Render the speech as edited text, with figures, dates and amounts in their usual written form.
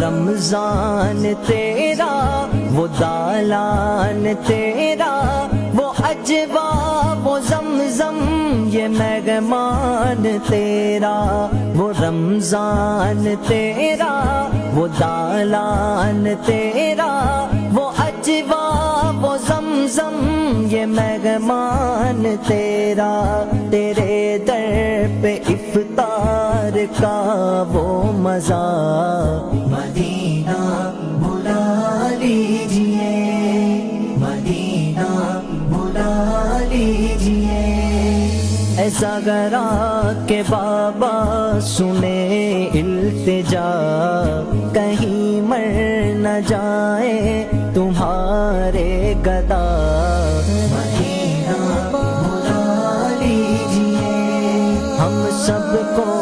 رمضان تیرا، وہ دالان تیرا، وہ اجوا وہ زمزم یہ مہمان تیرا، وہ رمضان تیرا، وہ دالان تیرا، وہ اجوا وہ زمزم یہ مہمان تیرا، تیرے در پہ افطار کا وہ مزہ، مدینہ بلا لیجئے، مدینہ بلا لیجئے۔ ایسا گرا کہ بابا سنے التجا، کہیں مر نہ جائے تمہارے گدا، مدینہ بلا لیجئے۔ ہم سب کو